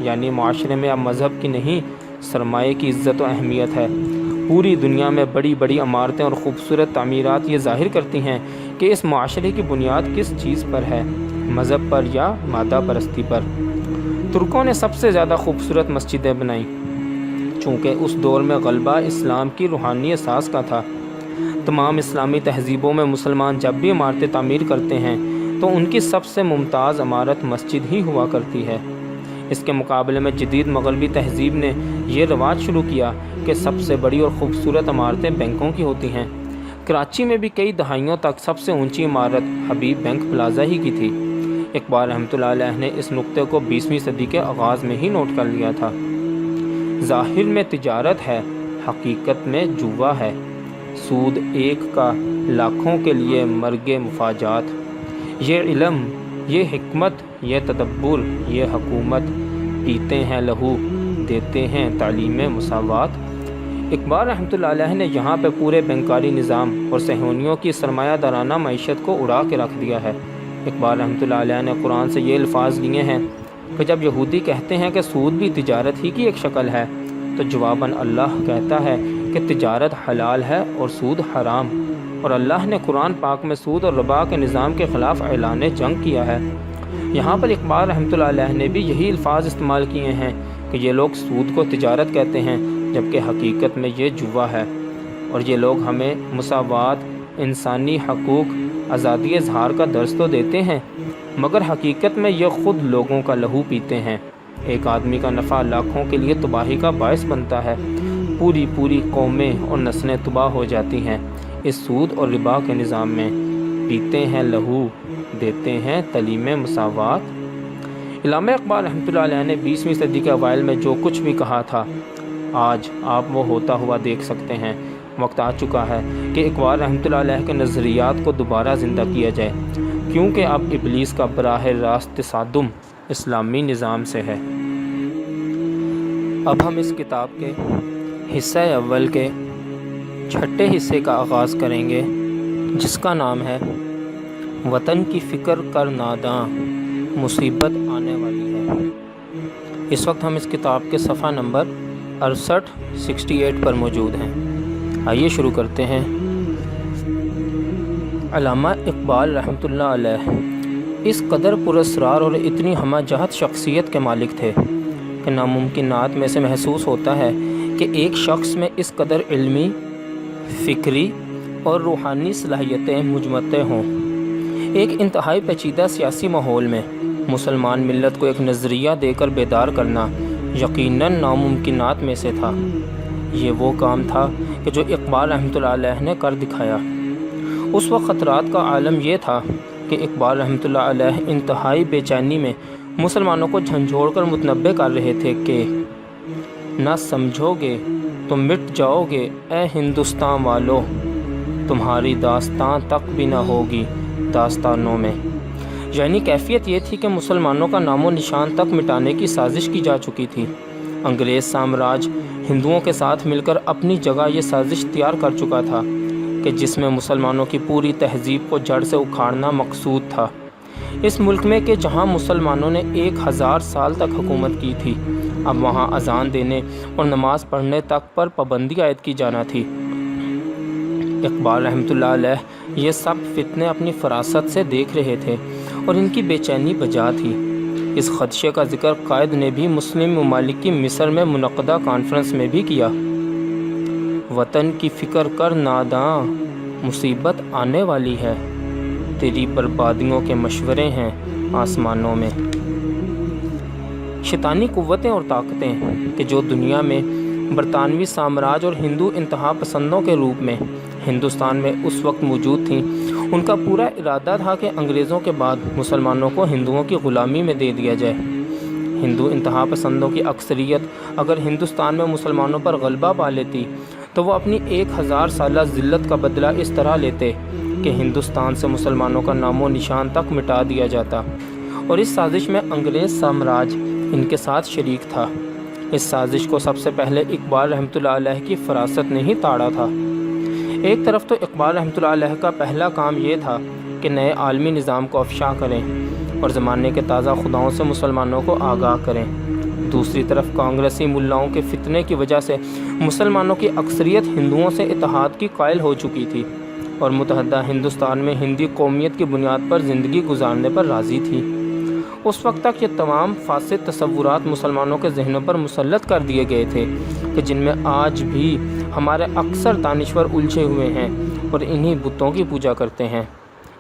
یعنی معاشرے میں اب مذہب کی نہیں، سرمایہ کی عزت و اہمیت ہے۔ پوری دنیا میں بڑی بڑی عمارتیں اور خوبصورت تعمیرات یہ ظاہر کرتی ہیں کہ اس معاشرے کی بنیاد کس چیز پر ہے، مذہب پر یا مادہ پرستی پر۔ ترکوں نے سب سے زیادہ خوبصورت مسجدیں بنائیں، چونکہ اس دور میں غلبہ اسلام کی روحانی اساس کا تھا۔ تمام اسلامی تہذیبوں میں مسلمان جب بھی عمارتیں تعمیر کرتے ہیں تو ان کی سب سے ممتاز عمارت مسجد ہی ہوا کرتی ہے۔ اس کے مقابلے میں جدید مغربی تہذیب نے یہ رواج شروع کیا کہ سب سے بڑی اور خوبصورت عمارتیں بینکوں کی ہوتی ہیں۔ کراچی میں بھی کئی دہائیوں تک سب سے اونچی عمارت حبیب بینک پلازا ہی کی تھی۔ اقبال رحمۃ اللہ علیہ نے اس نقطے کو 20ویں صدی کے آغاز میں ہی نوٹ کر لیا تھا۔ ظاہر میں تجارت ہے، حقیقت میں جوا ہے، سود ایک کا لاکھوں کے لیے مرگ مفاجات۔ یہ علم، یہ حکمت، یہ تدبر، یہ حکومت، پیتے ہیں لہو، دیتے ہیں تعلیم مساوات۔ اقبال رحمۃ اللہ علیہ نے یہاں پہ پورے بینکاری نظام اور صہیونیوں کی سرمایہ دارانہ معیشت کو اڑا کے رکھ دیا ہے۔ اقبال رحمۃ اللہ علیہ نے قرآن سے یہ الفاظ لیے ہیں کہ جب یہودی کہتے ہیں کہ سود بھی تجارت ہی کی ایک شکل ہے، تو جواباً اللہ کہتا ہے کہ تجارت حلال ہے اور سود حرام، اور اللہ نے قرآن پاک میں سود اور ربا کے نظام کے خلاف اعلان جنگ کیا ہے۔ یہاں پر اقبال رحمۃ اللہ علیہ نے بھی یہی الفاظ استعمال کیے ہیں کہ یہ لوگ سود کو تجارت کہتے ہیں، جبکہ حقیقت میں یہ جوا ہے، اور یہ لوگ ہمیں مساوات، انسانی حقوق، آزادی اظہار کا درس تو دیتے ہیں، مگر حقیقت میں یہ خود لوگوں کا لہو پیتے ہیں۔ ایک آدمی کا نفع لاکھوں کے لیے تباہی کا باعث بنتا ہے، پوری قومیں اور نسلیں تباہ ہو جاتی ہیں۔ اس سود اور ربا کے نظام میں پیتے ہیں لہو، دیتے ہیں تعلیم مساوات۔ علامہ اقبال رحمۃ اللہ علیہ نے 20ویں صدی کے اوائل میں جو کچھ بھی کہا تھا، آج آپ وہ ہوتا ہوا دیکھ سکتے ہیں۔ وقت آ چکا ہے کہ اقبال رحمۃ اللہ علیہ کے نظریات کو دوبارہ زندہ کیا جائے، کیونکہ اب ابلیس کا براہ راست تصادم اسلامی نظام سے ہے۔ اب ہم اس کتاب کے حصہ اول کے 6 حصے کا آغاز کریں گے، جس کا نام ہے وطن کی فکر کر ناداں، مصیبت آنے والی ہے۔ اس وقت ہم اس کتاب کے صفحہ نمبر 68 پر موجود ہیں۔ آئیے شروع کرتے ہیں۔ علامہ اقبال رحمۃ اللہ علیہ اس قدر پراسرار اور اتنی ہمہ جہت شخصیت کے مالک تھے کہ ناممکنات میں سے محسوس ہوتا ہے کہ ایک شخص میں اس قدر علمی، فکری اور روحانی صلاحیتیں مجمع ہوں۔ ایک انتہائی پیچیدہ سیاسی ماحول میں مسلمان ملت کو ایک نظریہ دے کر بیدار کرنا یقیناً ناممکنات میں سے تھا۔ یہ وہ کام تھا کہ جو اقبال رحمۃ اللہ علیہ نے کر دکھایا۔ اس وقت خطرات کا عالم یہ تھا کہ اقبال رحمۃ اللہ علیہ انتہائی بے چینی میں مسلمانوں کو جھنجھوڑ کر متنبہ کر رہے تھے کہ نہ سمجھو گے تو مٹ جاؤ گے اے ہندوستان والو، تمہاری داستان تک بھی نہ ہوگی داستانوں میں۔ یعنی کیفیت یہ تھی کہ مسلمانوں کا نام و نشان تک مٹانے کی سازش کی جا چکی تھی۔ انگریز سامراج ہندوؤں کے ساتھ مل کر اپنی جگہ یہ سازش تیار کر چکا تھا کہ جس میں مسلمانوں کی پوری تہذیب کو جڑ سے اکھاڑنا مقصود تھا۔ اس ملک میں کہ جہاں مسلمانوں نے 1000 سال تک حکومت کی تھی، اب وہاں اذان دینے اور نماز پڑھنے تک پر پابندی عائد کی جانا تھی۔ اقبال رحمۃ اللہ علیہ یہ سب فتنے اپنی فراست سے دیکھ رہے تھے اور ان کی بے چینی بجا تھی۔ اس خدشے کا ذکر قائد نے بھی مسلم ممالک کی مصر میں منعقدہ کانفرنس میں بھی کیا۔ وطن کی فکر کر ناداں، مصیبت آنے والی ہے، تیری بربادیوں کے مشورے ہیں آسمانوں میں۔ شیطانی قوتیں اور طاقتیں کہ جو دنیا میں برطانوی سامراج اور ہندو انتہا پسندوں کے روپ میں ہندوستان میں اس وقت موجود تھیں، ان کا پورا ارادہ تھا کہ انگریزوں کے بعد مسلمانوں کو ہندوؤں کی غلامی میں دے دیا جائے۔ ہندو انتہا پسندوں کی اکثریت اگر ہندوستان میں مسلمانوں پر غلبہ پا لیتی تو وہ اپنی 1000 سالہ ذلت کا بدلہ اس طرح لیتے کہ ہندوستان سے مسلمانوں کا نام و نشان تک مٹا دیا جاتا، اور اس سازش میں انگریز سامراج ان کے ساتھ شریک تھا۔ اس سازش کو سب سے پہلے اقبال رحمۃ اللہ علیہ کی فراست نے ہی تاڑا تھا۔ ایک طرف تو اقبال رحمۃ اللہ علیہ کا پہلا کام یہ تھا کہ نئے عالمی نظام کو افشا کریں اور زمانے کے تازہ خداؤں سے مسلمانوں کو آگاہ کریں۔ دوسری طرف کانگریسی ملاؤں کے فتنے کی وجہ سے مسلمانوں کی اکثریت ہندوؤں سے اتحاد کی قائل ہو چکی تھی اور متحدہ ہندوستان میں ہندی قومیت کی بنیاد پر زندگی گزارنے پر راضی تھی۔ اس وقت تک یہ تمام فاسد تصورات مسلمانوں کے ذہنوں پر مسلط کر دیے گئے تھے کہ جن میں آج بھی ہمارے اکثر دانشور الجھے ہوئے ہیں اور انہی بتوں کی پوجا کرتے ہیں۔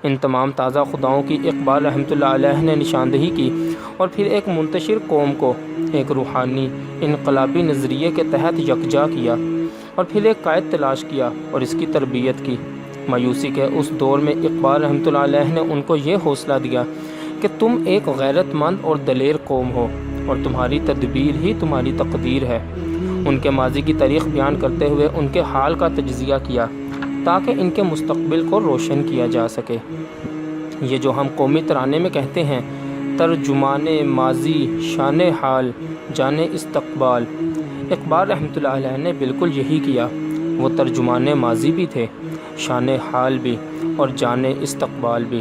ان تمام تازہ خداؤں کی اقبال رحمۃ اللہ علیہ نے نشاندہی کی اور پھر ایک منتشر قوم کو ایک روحانی انقلابی نظریے کے تحت یکجا کیا اور پھر ایک قائد تلاش کیا اور اس کی تربیت کی۔ مایوسی کے اس دور میں اقبال رحمۃ اللہ علیہ نے ان کو یہ حوصلہ دیا کہ تم ایک غیرت مند اور دلیر قوم ہو اور تمہاری تدبیر ہی تمہاری تقدیر ہے۔ ان کے ماضی کی تاریخ بیان کرتے ہوئے ان کے حال کا تجزیہ کیا تاکہ ان کے مستقبل کو روشن کیا جا سکے۔ یہ جو ہم قومی ترانے میں کہتے ہیں، ترجمان ماضی شان حال جان استقبال، اقبال رحمۃ اللہ علیہ نے بالکل یہی کیا۔ وہ ترجمان ماضی بھی تھے، شان حال بھی اور جان استقبال بھی۔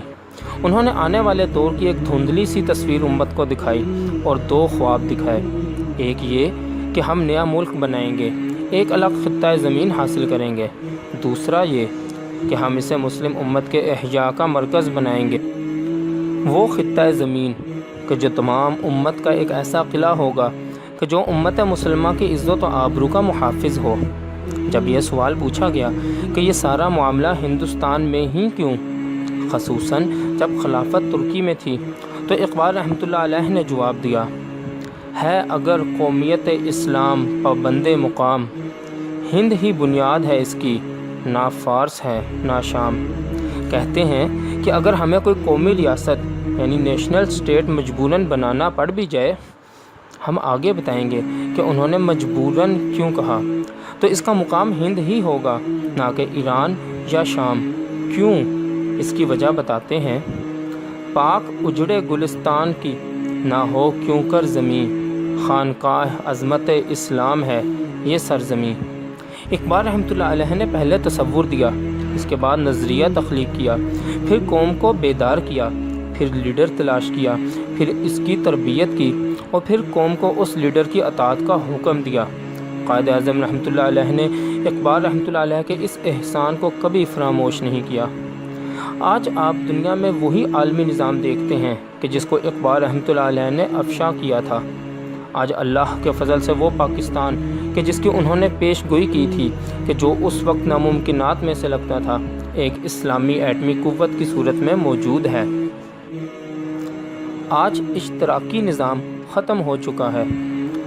انہوں نے آنے والے دور کی ایک دھندلی سی تصویر امت کو دکھائی اور 2 خواب دکھائے۔ ایک یہ کہ ہم نیا ملک بنائیں گے، ایک الگ خطہ زمین حاصل کریں گے۔ دوسرا یہ کہ ہم اسے مسلم امت کے احیاء کا مرکز بنائیں گے، وہ خطہ زمین کہ جو تمام امت کا ایک ایسا قلعہ ہوگا کہ جو امت مسلمہ کی عزت و آبرو کا محافظ ہو۔ جب یہ سوال پوچھا گیا کہ یہ سارا معاملہ ہندوستان میں ہی کیوں، خصوصاً جب خلافت ترکی میں تھی۔ تو اقبال رحمۃ اللہ علیہ نے جواب دیا ہے اگر قومیت اسلام پابند مقام، ہند ہی بنیاد ہے اس کی، نہ فارس ہے نہ شام۔ کہتے ہیں کہ اگر ہمیں کوئی قومی ریاست یعنی نیشنل اسٹیٹ مجبوراً بنانا پڑ بھی جائے، ہم آگے بتائیں گے کہ انہوں نے مجبوراً کیوں کہا، تو اس کا مقام ہند ہی ہوگا نہ کہ ایران یا شام۔ کیوں؟ اس کی وجہ بتاتے ہیں، پاک اجڑے گلستان کی نہ ہو کیوں کر زمین، خانقاہ عظمت اسلام ہے یہ سرزمین۔ اقبال رحمۃ اللہ علیہ نے پہلے تصور دیا، اس کے بعد نظریہ تخلیق کیا، پھر قوم کو بیدار کیا، پھر لیڈر تلاش کیا، پھر اس کی تربیت کی، اور پھر قوم کو اس لیڈر کی اطاعت کا حکم دیا۔ قائد اعظم رحمۃ اللہ علیہ نے اقبال رحمۃ اللہ علیہ کے اس احسان کو کبھی فراموش نہیں کیا۔ آج آپ دنیا میں وہی عالمی نظام دیکھتے ہیں کہ جس کو اقبال رحمۃ اللہ علیہ نے افشا کیا تھا۔ آج اللہ کے فضل سے وہ پاکستان کہ جس کی انہوں نے پیش گوئی کی تھی کہ جو اس وقت ناممکنات میں سے لگتا تھا، ایک اسلامی ایٹمی قوت کی صورت میں موجود ہے۔ آج اشتراکی نظام ختم ہو چکا ہے۔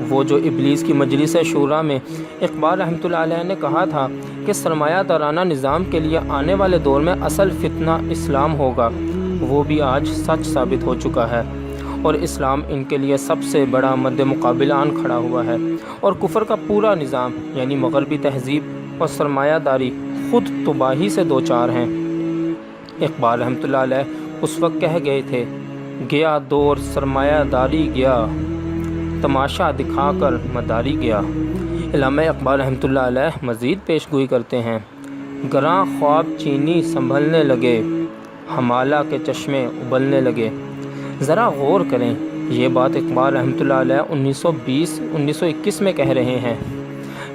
وہ جو ابلیس کی مجلس شورا میں اقبال رحمۃ اللہ علیہ نے کہا تھا کہ سرمایہ دارانہ نظام کے لیے آنے والے دور میں اصل فتنہ اسلام ہوگا، وہ بھی آج سچ ثابت ہو چکا ہے، اور اسلام ان کے لیے سب سے بڑا مد مقابل آن کھڑا ہوا ہے، اور کفر کا پورا نظام یعنی مغربی تہذیب اور سرمایہ داری خود تباہی سے دوچار ہیں۔ اقبال رحمۃ اللہ علیہ اس وقت کہہ گئے تھے، گیا دور سرمایہ داری گیا، تماشا دکھا کر مداری گیا۔ علامہ اقبال رحمۃ اللہ علیہ مزید پیش گوئی کرتے ہیں، گراں خواب چینی سنبھلنے لگے، ہمالہ کے چشمے ابلنے لگے۔ ذرا غور کریں، یہ بات اقبال رحمۃ اللہ علیہ 1920-1921 میں کہہ رہے ہیں۔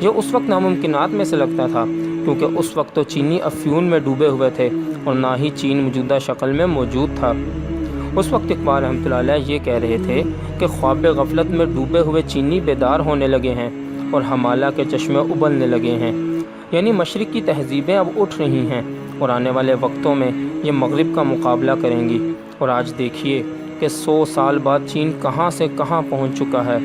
یہ اس وقت ناممکنات میں سے لگتا تھا، کیونکہ اس وقت تو چینی افیون میں ڈوبے ہوئے تھے اور نہ ہی چین موجودہ شکل میں موجود تھا۔ اس وقت اقبال رحمۃ اللہ علیہ یہ کہہ رہے تھے کہ خواب غفلت میں ڈوبے ہوئے چینی بیدار ہونے لگے ہیں اور ہمالہ کے چشمے ابلنے لگے ہیں، یعنی مشرق کی تہذیبیں اب اٹھ رہی ہیں اور آنے والے وقتوں میں یہ مغرب کا مقابلہ کریں گی۔ اور آج دیکھیے کہ 100 سال بعد چین کہاں سے کہاں پہنچ چکا ہے۔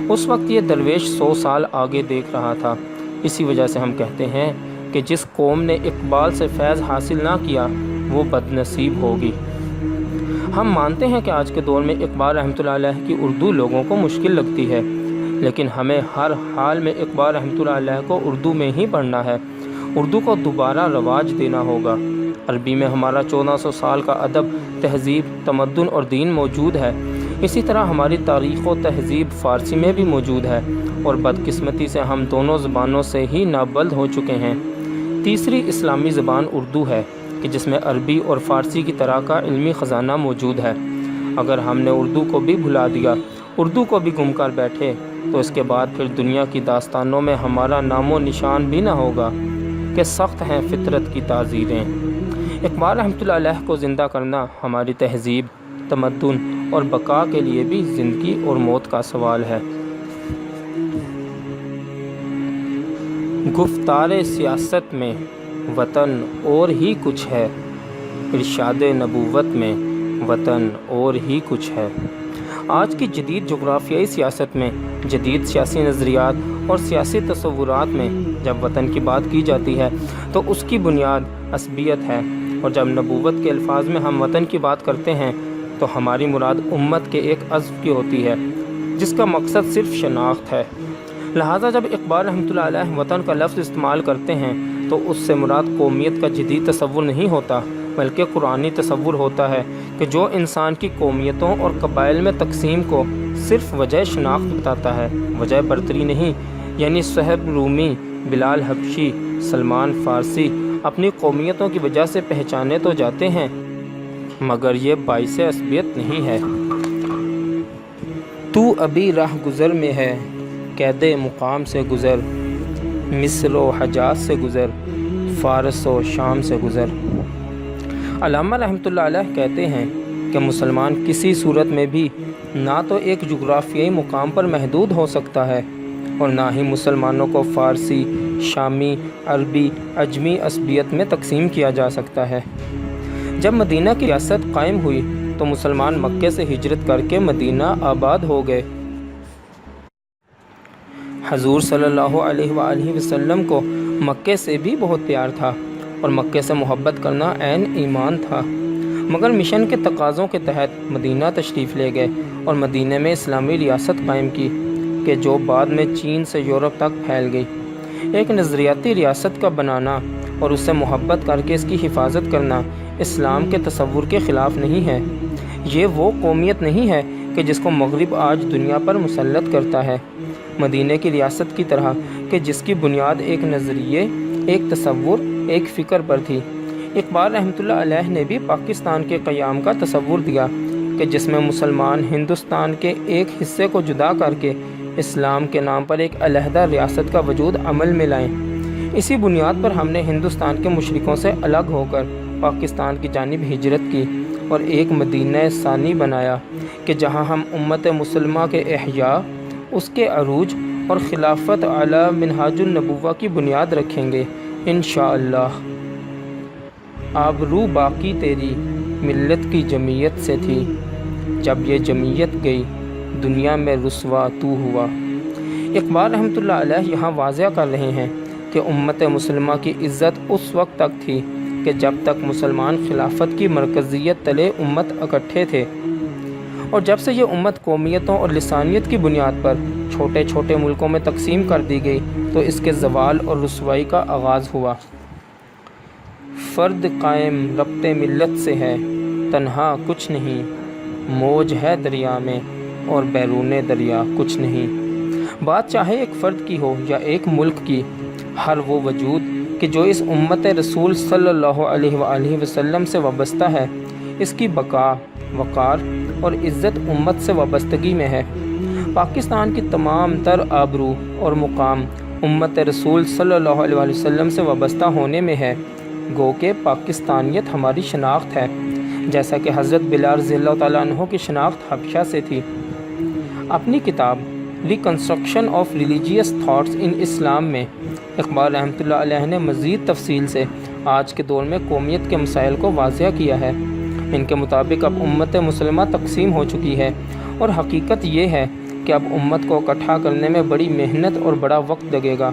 اس وقت یہ درویش 100 سال آگے دیکھ رہا تھا۔ اسی وجہ سے ہم کہتے ہیں کہ جس قوم نے اقبال سے فیض حاصل نہ کیا وہ بد نصیب ہوگی۔ ہم مانتے ہیں کہ آج کے دور میں اقبال رحمۃ اللہ علیہ کی اردو لوگوں کو مشکل لگتی ہے، لیکن ہمیں ہر حال میں اقبال رحمۃ اللہ علیہ کو اردو میں ہی پڑھنا ہے۔ اردو کو دوبارہ رواج دینا ہوگا۔ عربی میں ہمارا 1400 سال کا ادب، تہذیب، تمدن اور دین موجود ہے۔ اسی طرح ہماری تاریخ و تہذیب فارسی میں بھی موجود ہے، اور بدقسمتی سے ہم دونوں زبانوں سے ہی نابلد ہو چکے ہیں۔ تیسری اسلامی زبان اردو ہے کہ جس میں عربی اور فارسی کی طرح کا علمی خزانہ موجود ہے۔ اگر ہم نے اردو کو بھی بھلا دیا، اردو کو بھی گم کر بیٹھے، تو اس کے بعد پھر دنیا کی داستانوں میں ہمارا نام و نشان بھی نہ ہوگا کہ سخت ہیں فطرت کی تعزیریں۔ اقبال رحمۃ اللہ علیہ کو زندہ کرنا ہماری تہذیب، تمدن اور بقا کے لیے بھی زندگی اور موت کا سوال ہے۔ گفتار سیاست میں وطن اور ہی کچھ ہے، ارشاد نبوت میں وطن اور ہی کچھ ہے۔ آج کی جدید جغرافیائی سیاست میں، جدید سیاسی نظریات اور سیاسی تصورات میں جب وطن کی بات کی جاتی ہے تو اس کی بنیاد عصبیت ہے، اور جب نبوت کے الفاظ میں ہم وطن کی بات کرتے ہیں تو ہماری مراد امت کے ایک عزم کی ہوتی ہے جس کا مقصد صرف شناخت ہے۔ لہٰذا جب اقبال رحمۃ اللہ علیہ وطن کا لفظ استعمال کرتے ہیں تو اس سے مراد قومیت کا جدید تصور نہیں ہوتا، بلکہ قرآنی تصور ہوتا ہے کہ جو انسان کی قومیتوں اور قبائل میں تقسیم کو صرف وجہ شناخت بتاتا ہے، وجہ برتری نہیں۔ یعنی صہیب رومی، بلال حبشی، سلمان فارسی اپنی قومیتوں کی وجہ سے پہچانے تو جاتے ہیں، مگر یہ باعث عصبیت نہیں ہے۔ تو ابھی راہ گزر میں ہے، قید مقام سے گزر، مصر و حجاز سے گزر، فارس و شام سے گزر۔ علامہ رحمۃ اللہ علیہ کہتے ہیں کہ مسلمان کسی صورت میں بھی نہ تو ایک جغرافیائی مقام پر محدود ہو سکتا ہے، اور نہ ہی مسلمانوں کو فارسی، شامی، عربی، عجمی عصبیت میں تقسیم کیا جا سکتا ہے۔ جب مدینہ کی ریاست قائم ہوئی تو مسلمان مکے سے ہجرت کر کے مدینہ آباد ہو گئے۔ حضور صلی اللہ علیہ وآلہ وسلم کو مکے سے بھی بہت پیار تھا اور مکے سے محبت کرنا عین ایمان تھا، مگر مشن کے تقاضوں کے تحت مدینہ تشریف لے گئے اور مدینہ میں اسلامی ریاست قائم کی کہ جو بعد میں چین سے یورپ تک پھیل گئی۔ ایک نظریاتی ریاست کا بنانا اور اس سے محبت کر کے اس کی حفاظت کرنا اسلام کے تصور کے خلاف نہیں ہے۔ یہ وہ قومیت نہیں ہے کہ جس کو مغرب آج دنیا پر مسلط کرتا ہے، مدینہ کی ریاست کی طرح کہ جس کی بنیاد ایک نظریے، ایک تصور، ایک فکر پر تھی۔ اقبال رحمۃ اللہ علیہ نے بھی پاکستان کے قیام کا تصور دیا کہ جس میں مسلمان ہندوستان کے ایک حصے کو جدا کر کے اسلام کے نام پر ایک علیحدہ ریاست کا وجود عمل میں لائیں۔ اسی بنیاد پر ہم نے ہندوستان کے مشرکوں سے الگ ہو کر پاکستان کی جانب ہجرت کی اور ایک مدینہ ثانی بنایا کہ جہاں ہم امت مسلمہ کے احیاء، اس کے عروج اور خلافت علی منہاج النبوہ کی بنیاد رکھیں گے انشاءاللہ۔ آبرو باقی تیری ملت کی جمعیت سے تھی، جب یہ جمعیت گئی دنیا میں رسوا تو ہوا۔ اقبال رحمۃ اللہ علیہ یہاں واضح کر رہے ہیں کہ امت مسلمہ کی عزت اس وقت تک تھی کہ جب تک مسلمان خلافت کی مرکزیت تلے امت اکٹھے تھے، اور جب سے یہ امت قومیتوں اور لسانیت کی بنیاد پر چھوٹے چھوٹے ملکوں میں تقسیم کر دی گئی تو اس کے زوال اور رسوائی کا آغاز ہوا۔ فرد قائم ربط ملت سے ہے، تنہا کچھ نہیں، موج ہے دریا میں اور بیرون دریا کچھ نہیں۔ بات چاہے ایک فرد کی ہو یا ایک ملک کی، ہر وہ وجود کہ جو اس امت رسول صلی اللہ علیہ وآلہ وسلم سے وابستہ ہے، اس کی بقا، وقار اور عزت امت سے وابستگی میں ہے۔ پاکستان کی تمام تر آبرو اور مقام امت رسول صلی اللہ علیہ وآلہ وسلم سے وابستہ ہونے میں ہے، گو کہ پاکستانیت ہماری شناخت ہے، جیسا کہ حضرت بلال رضی اللہ تعالیٰ عنہ کی شناخت حبشہ سے تھی۔ اپنی کتاب reconstruction of religious thoughts in Islam میں اقبال رحمۃ اللہ علیہ نے مزید تفصیل سے آج کے دور میں قومیت کے مسائل کو واضح کیا ہے۔ ان کے مطابق اب امت مسلمہ تقسیم ہو چکی ہے اور حقیقت یہ ہے کہ اب امت کو اکٹھا کرنے میں بڑی محنت اور بڑا وقت لگے گا،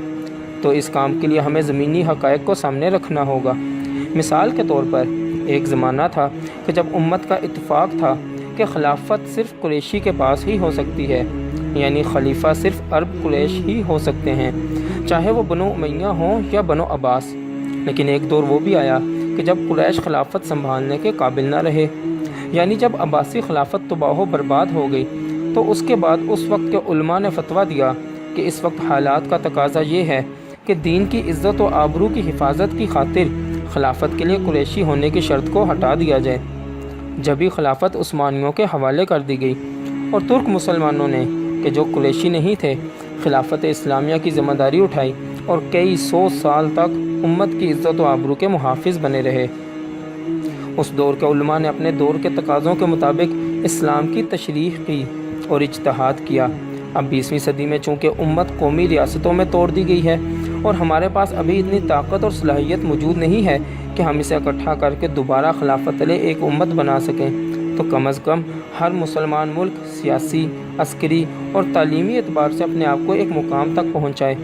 تو اس کام کے لیے ہمیں زمینی حقائق کو سامنے رکھنا ہوگا۔ مثال کے طور پر ایک زمانہ تھا کہ جب امت کا اتفاق تھا کہ خلافت صرف قریشی کے پاس ہی ہو سکتی ہے، یعنی خلیفہ صرف عرب قریش ہی ہو سکتے ہیں، چاہے وہ بنو امیہ ہوں یا بنو عباس۔ لیکن ایک دور وہ بھی آیا کہ جب قریش خلافت سنبھالنے کے قابل نہ رہے، یعنی جب عباسی خلافت تباہ و برباد ہو گئی، تو اس کے بعد اس وقت کے علماء نے فتویٰ دیا کہ اس وقت حالات کا تقاضا یہ ہے کہ دین کی عزت و آبرو کی حفاظت کی خاطر خلافت کے لیے قریشی ہونے کی شرط کو ہٹا دیا جائے۔ جبھی خلافت عثمانیوں کے حوالے کر دی گئی اور ترک مسلمانوں نے کہ جو قریشی نہیں تھے خلافت اسلامیہ کی ذمہ داری اٹھائی اور کئی سو سال تک امت کی عزت و آبرو کے محافظ بنے رہے۔ اس دور کے علماء نے اپنے دور کے تقاضوں کے مطابق اسلام کی تشریح کی اور اجتہاد کیا۔ اب 20ویں صدی میں چونکہ امت قومی ریاستوں میں توڑ دی گئی ہے اور ہمارے پاس ابھی اتنی طاقت اور صلاحیت موجود نہیں ہے کہ ہم اسے اکٹھا کر کے دوبارہ خلافت تلے ایک امت بنا سکیں، تو کم از کم ہر مسلمان ملک سیاسی، عسکری اور تعلیمی اعتبار سے اپنے آپ کو ایک مقام تک پہنچائے۔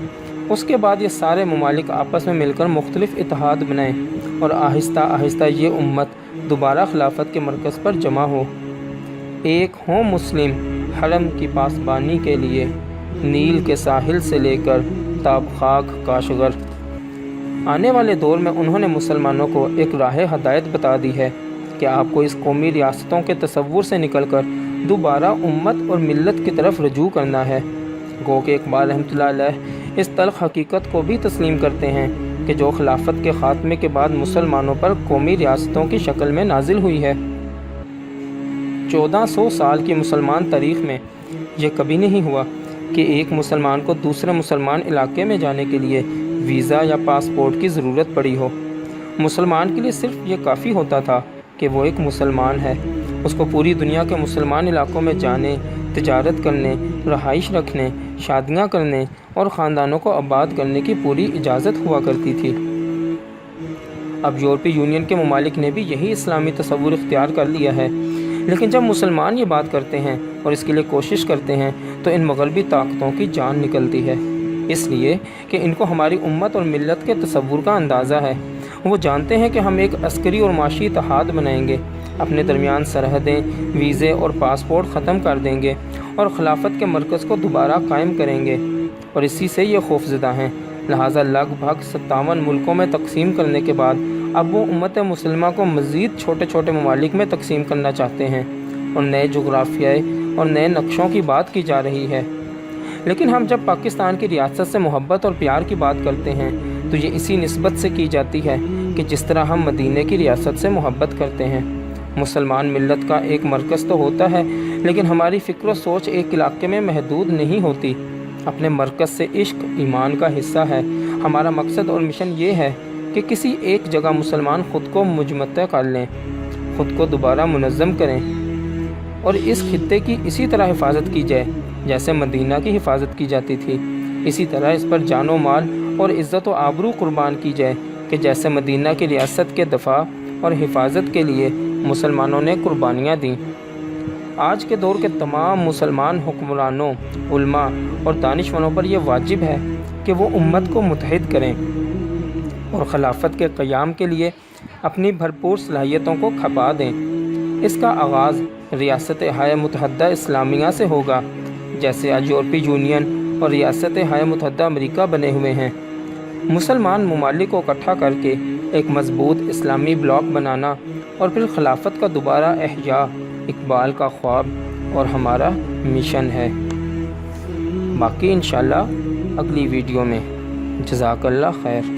اس کے بعد یہ سارے ممالک آپس میں مل کر مختلف اتحاد بنائیں اور آہستہ آہستہ یہ امت دوبارہ خلافت کے مرکز پر جمع ہو۔ ایک ہوں مسلم حرم کی پاسبانی کے لیے، نیل کے ساحل سے لے کر تاب خاک کاشغر۔ آنے والے دور میں انہوں نے مسلمانوں کو ایک راہ ہدایت بتا دی ہے کہ آپ کو اس قومی ریاستوں کے تصور سے نکل کر دوبارہ امت اور ملت کی طرف رجوع کرنا ہے۔ گو کہ اقبال رحمۃ اللہ علیہ اس تلخ حقیقت کو بھی تسلیم کرتے ہیں کہ جو خلافت کے خاتمے کے بعد مسلمانوں پر قومی ریاستوں کی شکل میں نازل ہوئی ہے، 1400 سال کی مسلمان تاریخ میں یہ کبھی نہیں ہوا کہ ایک مسلمان کو دوسرے مسلمان علاقے میں جانے کے لیے ویزا یا پاسپورٹ کی ضرورت پڑی ہو۔ مسلمان کے لیے صرف یہ کافی ہوتا تھا کہ وہ ایک مسلمان ہے، اس کو پوری دنیا کے مسلمان علاقوں میں جانے، تجارت کرنے، رہائش رکھنے، شادیاں کرنے اور خاندانوں کو آباد کرنے کی پوری اجازت ہوا کرتی تھی۔ اب یورپی یونین کے ممالک نے بھی یہی اسلامی تصور اختیار کر لیا ہے، لیکن جب مسلمان یہ بات کرتے ہیں اور اس کے لیے کوشش کرتے ہیں تو ان مغربی طاقتوں کی جان نکلتی ہے، اس لیے کہ ان کو ہماری امت اور ملت کے تصور کا اندازہ ہے۔ وہ جانتے ہیں کہ ہم ایک عسکری اور معاشی اتحاد بنائیں گے، اپنے درمیان سرحدیں، ویزے اور پاسپورٹ ختم کر دیں گے اور خلافت کے مرکز کو دوبارہ قائم کریں گے، اور اسی سے یہ خوفزدہ ہیں۔ لہٰذا لگ بھگ 57 ملکوں میں تقسیم کرنے کے بعد اب وہ امت مسلمہ کو مزید چھوٹے چھوٹے ممالک میں تقسیم کرنا چاہتے ہیں، اور نئے جغرافیائی اور نئے نقشوں کی بات کی جا رہی ہے۔ لیکن ہم جب پاکستان کی ریاست سے محبت اور پیار کی بات کرتے ہیں تو یہ اسی نسبت سے کی جاتی ہے کہ جس طرح ہم مدینہ کی ریاست سے محبت کرتے ہیں۔ مسلمان ملت کا ایک مرکز تو ہوتا ہے، لیکن ہماری فکر و سوچ ایک علاقے میں محدود نہیں ہوتی۔ اپنے مرکز سے عشق ایمان کا حصہ ہے۔ ہمارا مقصد اور مشن یہ ہے کہ کسی ایک جگہ مسلمان خود کو مجمع کر لیں، خود کو دوبارہ منظم کریں، اور اس خطے کی اسی طرح حفاظت کی جائے جیسے مدینہ کی حفاظت کی جاتی تھی۔ اسی طرح اس پر جان و مال اور عزت و آبرو قربان کی جائے کہ جیسے مدینہ کی ریاست کے دفاع اور حفاظت کے لیے مسلمانوں نے قربانیاں دیں۔ آج کے دور کے تمام مسلمان حکمرانوں، علماء اور دانشوروں پر یہ واجب ہے کہ وہ امت کو متحد کریں اور خلافت کے قیام کے لیے اپنی بھرپور صلاحیتوں کو کھپا دیں۔ اس کا آغاز ریاست ہائے متحدہ اسلامیہ سے ہوگا، جیسے آج یورپی یونین اور ریاست ہائے متحدہ امریکہ بنے ہوئے ہیں۔ مسلمان ممالک کو اکٹھا کر کے ایک مضبوط اسلامی بلاک بنانا اور پھر خلافت کا دوبارہ احیاء اقبال کا خواب اور ہمارا مشن ہے۔ باقی انشاءاللہ اگلی ویڈیو میں۔ جزاک اللہ خیر۔